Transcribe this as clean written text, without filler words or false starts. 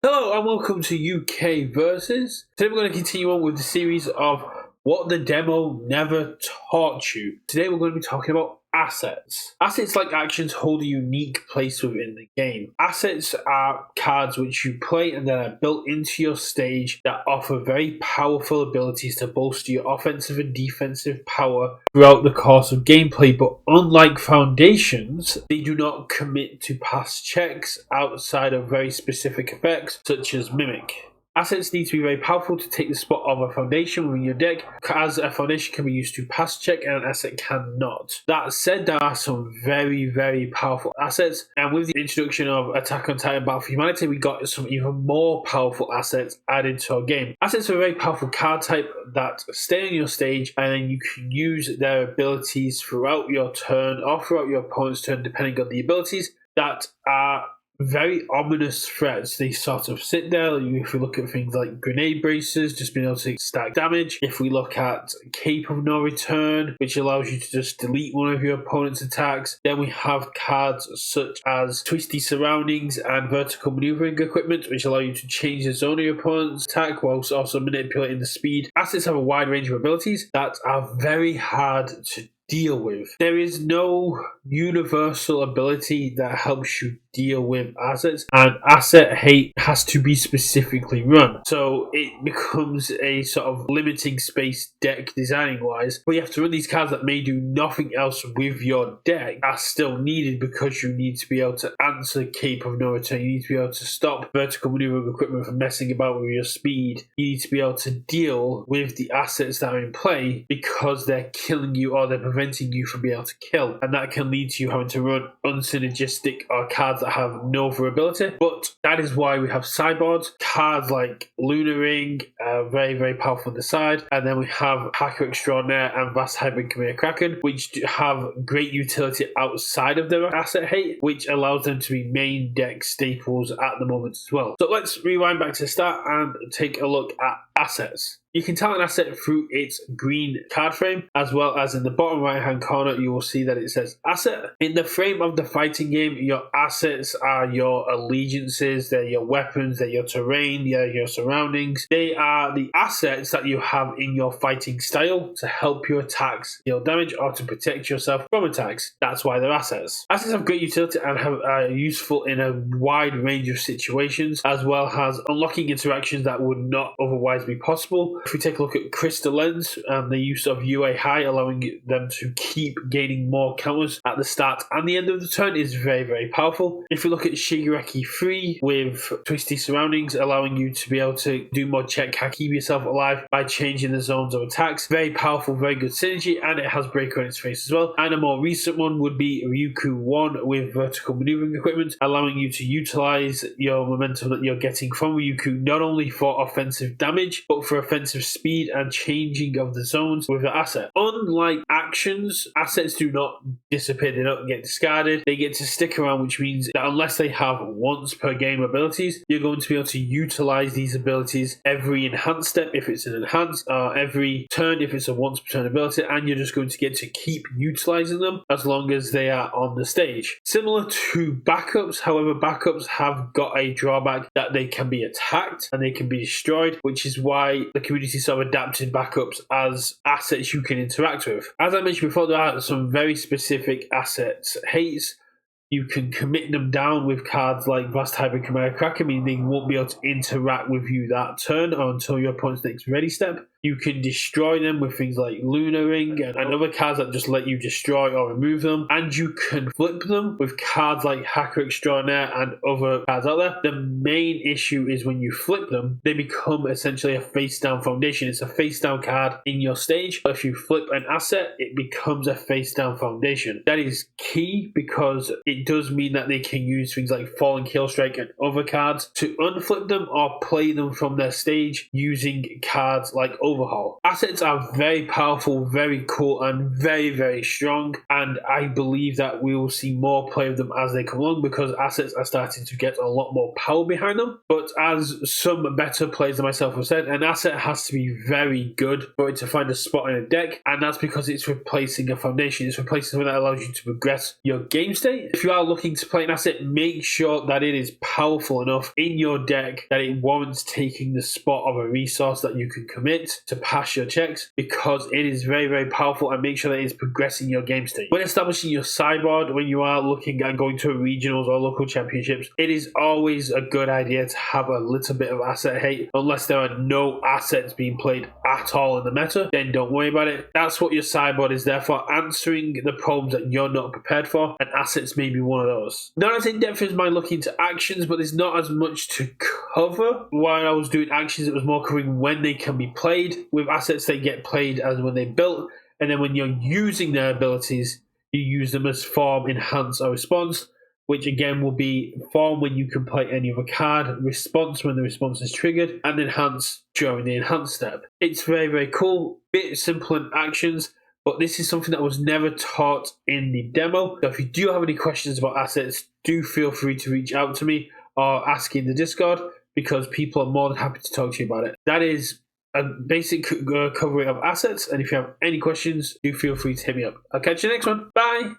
Hello and welcome to UK Versus. Today we're going to continue on with the series of What the Demo Never Taught You. Today we're going to be talking about assets. Assets, like actions, hold a unique place within the game. Assets are cards which you play and that are built into your stage that offer very powerful abilities to bolster your offensive and defensive power throughout the course of gameplay, but unlike foundations, they do not commit to pass checks outside of very specific effects such as Mimic. Assets need to be very powerful to take the spot of a foundation within your deck, as a foundation can be used to pass check and an asset cannot. That said, there are some very powerful assets, and with the introduction of Attack on Titan Battle for Humanity, we got some even more powerful assets added to our game. Assets are a very powerful card type that stay on your stage, and then you can use their abilities throughout your turn or throughout your opponent's turn, depending on the abilities that are very ominous threats. They sort of sit there. If we look at things like grenade braces, just being able to stack damage. If we look at Cape of No Return, which allows you to just delete one of your opponent's attacks. Then we have cards such as Twisty Surroundings and Vertical Maneuvering Equipment, which allow you to change the zone of your opponent's attack whilst also manipulating the speed. Assets have a wide range of abilities that are very hard to deal with. There is no universal ability that helps you deal with assets, and asset hate has to be specifically run. So it becomes a sort of limiting space deck designing wise, but you have to run these cards that may do nothing else with your deck are still needed because you need to be able to answer Cape of No Return. You need to be able to stop Vertical Maneuvering Equipment from messing about with your speed. You need to be able to deal with the assets that are in play because they're killing you or they're preventing you from being able to kill, and that can lead to you having to run unsynergistic or cards that have no vulnerability. But that is why we have sideboards. Cards like Lunar Ring are very powerful on the side, and then we have Hacker Extraordinaire and Vast Hybrid Khmer Kraken, which have great utility outside of their asset hate, which allows them to be main deck staples at the moment as well. So let's rewind back to the start and take a look at assets. You can tell an asset through its green card frame, as well as in the bottom right hand corner you will see that it says asset. In the frame of the fighting game, your assets are your allegiances, they're your weapons, they're your terrain, they're your surroundings. They are the assets that you have in your fighting style to help your attacks deal damage or to protect yourself from attacks. That's why they're assets. Assets have great utility and are useful in a wide range of situations, as well as unlocking interactions that would not otherwise be possible. If we take a look at Crystal Lens and the use of UA High, allowing them to keep gaining more counters at the start and the end of the turn, is very powerful. If we look at Shigaraki 3 with Twisty Surroundings, allowing you to be able to do more check, keep yourself alive by changing the zones of attacks. Very powerful, very good synergy, and it has Breaker on its face as well. And a more recent one would be Ryuku 1 with Vertical Maneuvering Equipment, allowing you to utilize your momentum that you're getting from Ryuku not only for offensive damage, but for offensive speed and changing of the zones with the asset. Unlike actions, assets do not disappear, they don't get discarded, they get to stick around, which means that unless they have once per game abilities, you're going to be able to utilize these abilities every enhanced step if it's an enhanced, or every turn if it's a once per turn ability, and you're just going to get to keep utilizing them as long as they are on the stage. Similar to backups, however, backups have got a drawback that they can be attacked and they can be destroyed, which is why the community sort of adapted backups as assets you can interact with. As I mentioned before, there are some very specific assets hates. You can commit them down with cards like Vast Hybrid Khmer Kraken, meaning they won't be able to interact with you that turn or until your opponent's next ready step. You can destroy them with things like Lunar Ring and other cards that just let you destroy or remove them. And you can flip them with cards like Hacker Extraordinaire and other cards out there. The main issue is when you flip them, they become essentially a face-down foundation. It's a face-down card in your stage. But if you flip an asset, it becomes a face-down foundation. That is key because it does mean that they can use things like Fallen Killstrike and other cards to unflip them or play them from their stage using cards like overhaul. Assets are very powerful, very cool, and very, very strong, and I believe that we will see more play of them as they come along because assets are starting to get a lot more power behind them. But as some better players than myself have said, an asset has to be very good for it to find a spot in a deck, and that's because it's replacing a foundation. It's replacing something that allows you to progress your game state. If you are looking to play an asset, make sure that it is powerful enough in your deck that it warrants taking the spot of a resource that you can commit to pass your checks, because it is very, very powerful, and make sure that it is progressing your game state. When establishing your sideboard, when you are looking at going to regionals or local championships, it is always a good idea to have a little bit of asset hate. Unless there are no assets being played at all in the meta, then don't worry about it. That's what your sideboard is there for, answering the problems that you're not prepared for, and assets may be one of those. Not as in-depth as my look into actions, but there's not as much to cover. While I was doing actions, it was more covering when they can be played. With assets, they get played as when they're built, and then when you're using their abilities, you use them as form, enhance, or response, which again will be form when you can play any other card, response when the response is triggered, and enhance during the enhance step. It's very, very cool, bit simple in actions, but this is something that was never taught in the demo. So if you do have any questions about assets, do feel free to reach out to me or ask in the Discord, because people are more than happy to talk to you about it. That is a basic coverage of assets, and if you have any questions, do feel free to hit me up. I'll catch you next one. Bye!